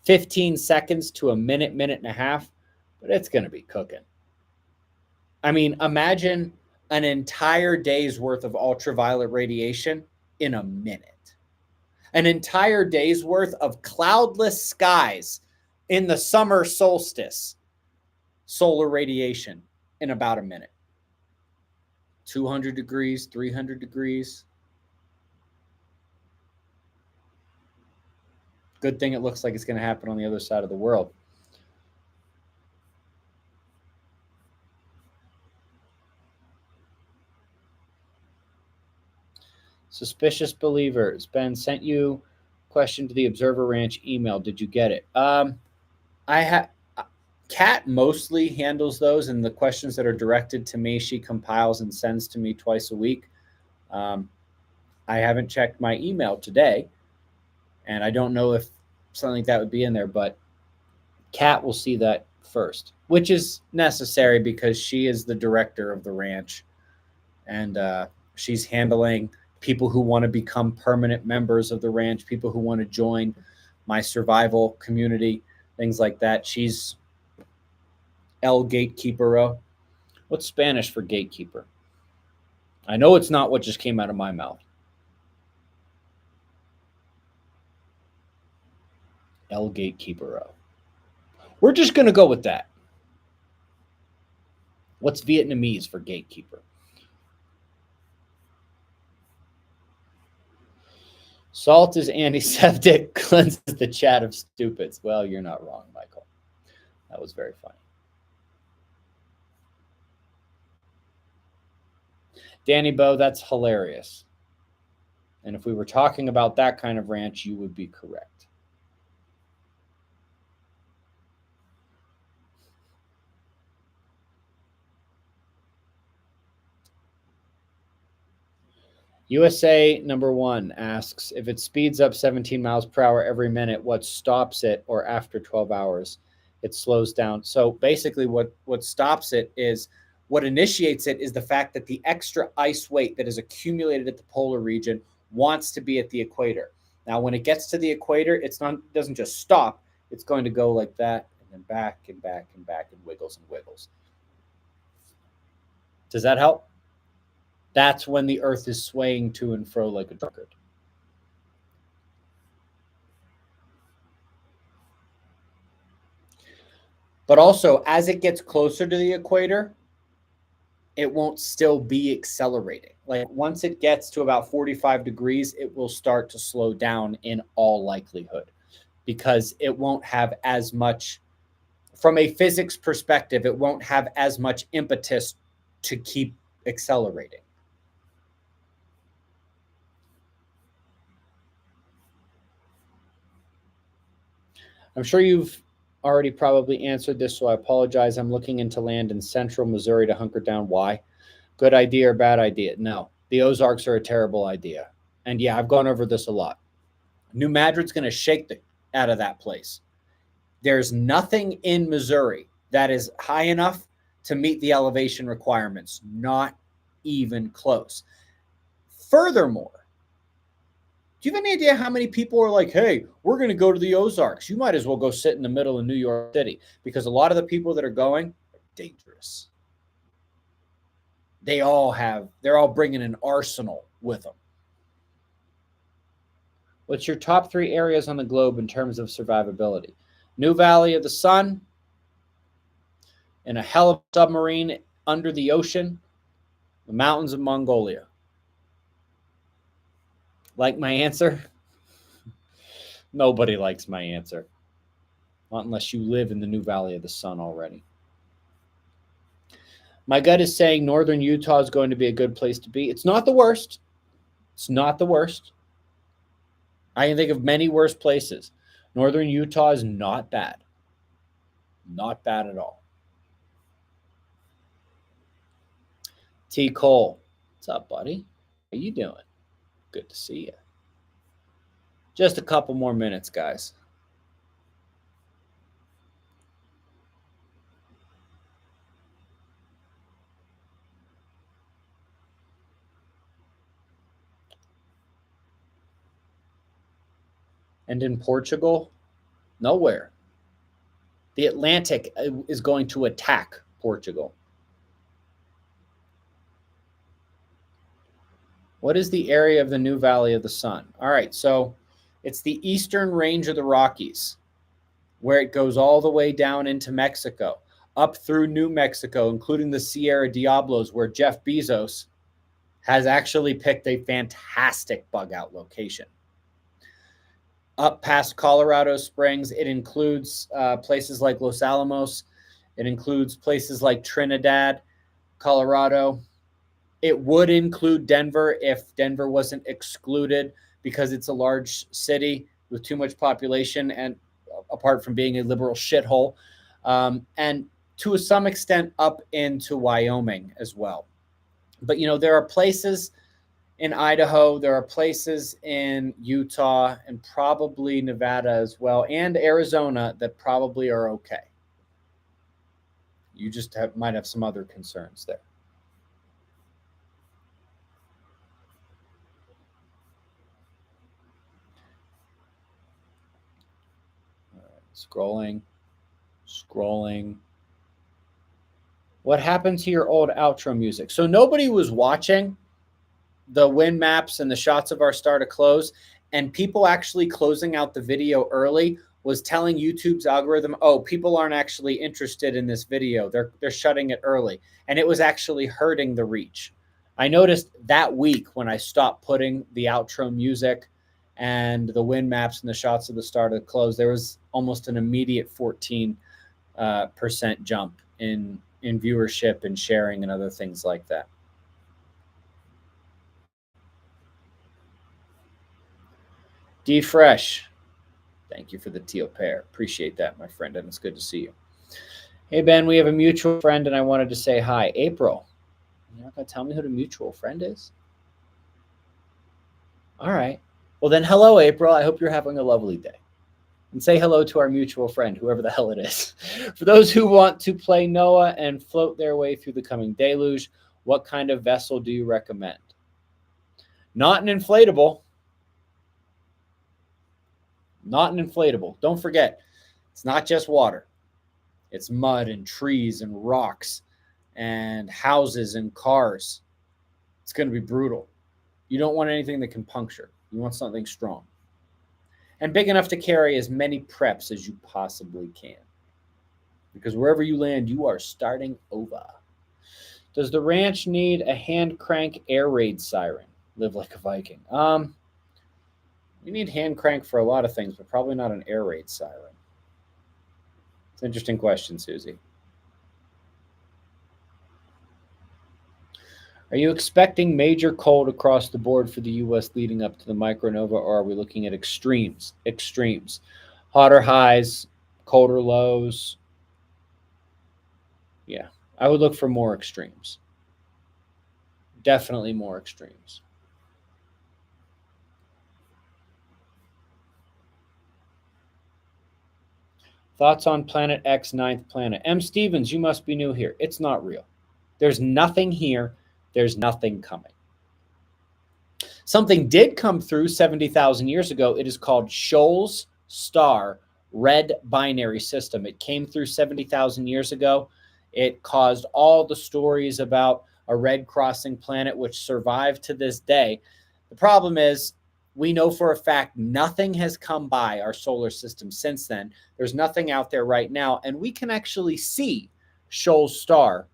15 seconds to a minute, minute and a half, but it's going to be cooking. I mean, imagine an entire day's worth of ultraviolet radiation in a minute. An entire day's worth of cloudless skies in the summer solstice, solar radiation in about a minute. 200 degrees, 300 degrees. Good thing it looks like it's going to happen on the other side of the world. Suspicious believers. Ben sent you question to the Observer Ranch email. Did you get it? Kat mostly handles those, and the questions that are directed to me, she compiles and sends to me twice a week. I haven't checked my email today, and I don't know if something like that would be in there, but Kat will see that first, which is necessary because she is the director of the ranch, and she's handling people who want to become permanent members of the ranch, people who want to join my survival community, things like that. She's El Gatekeepero. What's Spanish for gatekeeper? I know it's not what just came out of my mouth. El Gatekeepero. We're just going to go with that. What's Vietnamese for gatekeeper? Salt is antiseptic, cleanses the chat of stupids. Well, you're not wrong, Michael. That was very funny. Danny Bow, that's hilarious. And if we were talking about that kind of ranch, you would be correct. USA number 1 asks, if it speeds up 17 miles per hour every minute, what stops it, or after 12 hours it slows down? So basically what stops it is, what initiates it is the fact that the extra ice weight that is accumulated at the polar region wants to be at the equator. Now, when it gets to the equator, it doesn't just stop. It's going to go like that, and then back and back and back, and wiggles and wiggles. Does that help? That's when the Earth is swaying to and fro like a drunkard. But also, as it gets closer to the equator, it won't still be accelerating. Like once it gets to about 45 degrees, it will start to slow down in all likelihood, because it won't have as much, from a physics perspective, it won't have as much impetus to keep accelerating. I'm sure you've already probably answered this, so I apologize. I'm looking into land in central Missouri to hunker down. Why? Good idea or bad idea? No. The Ozarks are a terrible idea. And yeah, I've gone over this a lot. New Madrid's going to shake out of that place. There's nothing in Missouri that is high enough to meet the elevation requirements. Not even close. Furthermore, do you have any idea how many people are like, hey, we're going to go to the Ozarks? You might as well go sit in the middle of New York City, because a lot of the people that are going are dangerous. They're all bringing an arsenal with them. What's your top 3 areas on the globe in terms of survivability? New Valley of the Sun, in a hell of a submarine under the ocean, the mountains of Mongolia. Like my answer? Nobody likes my answer. Not unless you live in the New Valley of the Sun already. My gut is saying northern Utah is going to be a good place to be. It's not the worst. It's not the worst. I can think of many worse places. Northern Utah is not bad. Not bad at all. T. Cole. What's up, buddy? How you doing? Good to see you. Just a couple more minutes, guys. And in Portugal, nowhere. The Atlantic is going to attack Portugal. What is the area of the New Valley of the Sun? All right, so it's the eastern range of the Rockies, where it goes all the way down into Mexico, up through New Mexico, including the Sierra Diablos, where Jeff Bezos has actually picked a fantastic bug out location. Up past Colorado Springs, it includes places like Los Alamos. It includes places like Trinidad, Colorado. It would include Denver if Denver wasn't excluded, because it's a large city with too much population, and apart from being a liberal shithole, and to some extent up into Wyoming as well. But, you know, there are places in Idaho, there are places in Utah, and probably Nevada as well, and Arizona that probably are okay. You just might have some other concerns there. All right, scrolling. What happened to your old outro music? So nobody was watching the wind maps and the shots of our start to close, and people actually closing out the video early was telling YouTube's algorithm, oh, people aren't actually interested in this video. They're shutting it early. And it was actually hurting the reach. I noticed that week when I stopped putting the outro music and the wind maps and the shots of the start of the close, there was almost an immediate 14% jump in viewership and sharing and other things like that. D Fresh, thank you for the teal pair. Appreciate that, my friend, and it's good to see you. Hey, Ben, we have a mutual friend, and I wanted to say hi. April, you're not going to tell me who the mutual friend is? All right. Well, then, hello, April. I hope you're having a lovely day. And say hello to our mutual friend, whoever the hell it is. For those who want to play Noah and float their way through the coming deluge, what kind of vessel do you recommend? Not an inflatable. Not an inflatable. Don't forget, it's not just water. It's mud and trees and rocks and houses and cars. It's going to be brutal. You don't want anything that can puncture. You want something strong and big enough to carry as many preps as you possibly can. Because wherever you land, you are starting over. Does the ranch need a hand crank air raid siren? Live like a Viking. We need hand crank for a lot of things, but probably not an air raid siren. It's an interesting question, Susie. Are you expecting major cold across the board for the U.S. leading up to the micronova, or are we looking at extremes? Extremes. Hotter highs, colder lows. Yeah, I would look for more extremes. Definitely more extremes. Thoughts on Planet X, ninth planet? M. Stevens, you must be new here. It's not real. There's nothing here. There's nothing coming. Something did come through 70,000 years ago. It is called Shoals Star Red Binary System. It came through 70,000 years ago. It caused all the stories about a red crossing planet, which survived to this day. The problem is, we know for a fact nothing has come by our solar system since then. There's nothing out there right now, and we can actually see Shoals Star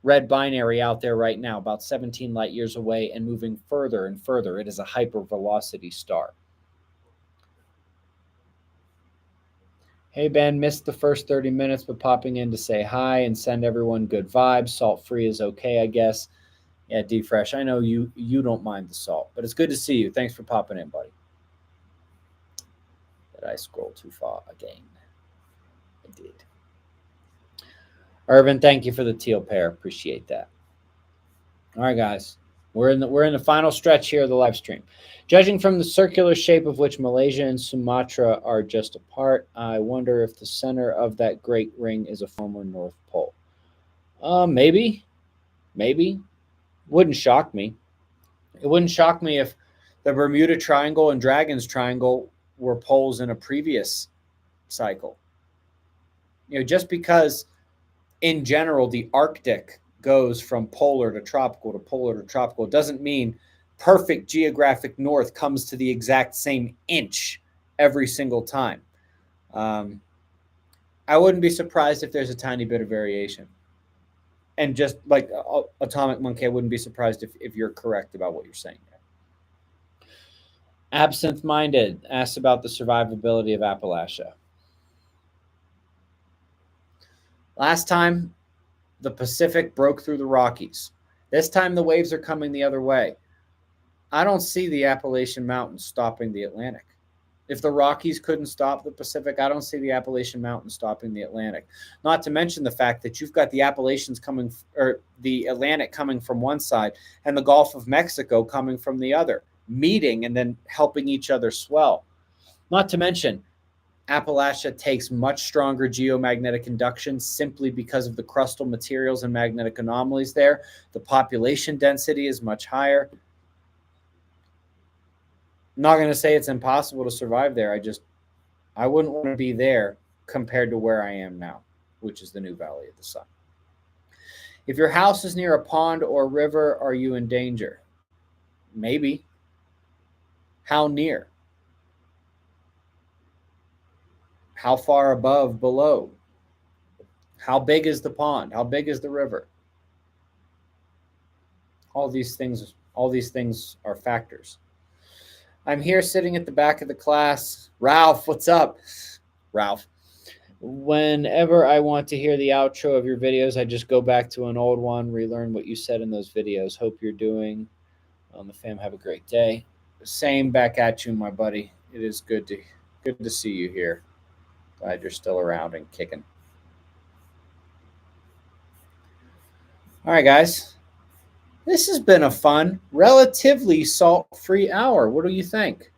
Red Binary out there right now, about 17 light years away and moving further and further. It is a hypervelocity star. Hey, Ben, missed the first 30 minutes, but popping in to say hi and send everyone good vibes. Salt-free is okay, I guess. Yeah, D-Fresh, I know you don't mind the salt, but it's good to see you. Thanks for popping in, buddy. Did I scroll too far again? I did. Irvin, thank you for the teal pair. Appreciate that. All right, guys. We're in the final stretch here of the live stream. Judging from the circular shape of which Malaysia and Sumatra are just apart, I wonder if the center of that great ring is a former North Pole. Maybe. Wouldn't shock me. It wouldn't shock me if the Bermuda Triangle and Dragon's Triangle were poles in a previous cycle. Just because in general the Arctic goes from polar to tropical doesn't mean perfect geographic north comes to the exact same inch every single time. I wouldn't be surprised if there's a tiny bit of variation. And just like Atomic Monkey, I wouldn't be surprised if you're correct about what you're saying there. Absinthe Minded asks about the survivability of Appalachia. Last time, the Pacific broke through the Rockies. This time, the waves are coming the other way. I don't see the Appalachian Mountains stopping the Atlantic. If the Rockies couldn't stop the Pacific, I don't see the Appalachian Mountains stopping the Atlantic. Not to mention the fact that you've got the Appalachians coming, or the Atlantic coming from one side and the Gulf of Mexico coming from the other, meeting and then helping each other swell. Not to mention, Appalachia takes much stronger geomagnetic induction simply because of the crustal materials and magnetic anomalies there. The population density is much higher. I'm not going to say it's impossible to survive there. I wouldn't want to be there compared to where I am now, which is the New Valley of the Sun. If your house is near a pond or river, are you in danger? Maybe. How near? How far above, below? How big is the pond? How big is the river? All these things are factors. I'm here sitting at the back of the class. Ralph, what's up? Ralph. Whenever I want to hear the outro of your videos, I just go back to an old one, relearn what you said in those videos. Hope you're doing on the fam. Have a great day. Same back at you, my buddy. It is good to see you here. Glad you're still around and kicking. All right, guys. This has been a fun, relatively salt-free hour. What do you think?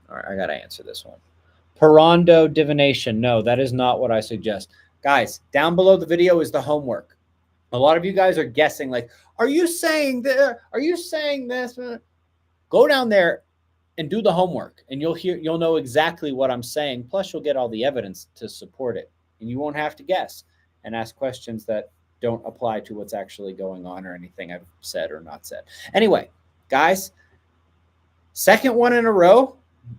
All right, I got to answer this one. Perondo divination. No, that is not what I suggest. Guys, down below the video is the homework. A lot of you guys are guessing, like, are you saying that? Are you saying this? Go down there and do the homework, and you'll know exactly what I'm saying. Plus, you'll get all the evidence to support it, and you won't have to guess and ask questions that don't apply to what's actually going on or anything I've said or not said. Anyway, guys, second one in a row.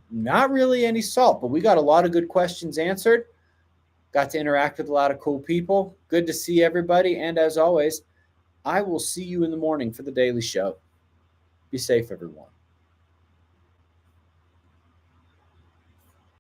Not really any salt, but we got a lot of good questions answered. Got to interact with a lot of cool people. Good to see everybody. And as always, I will see you in the morning for the Daily Show. Be safe, everyone.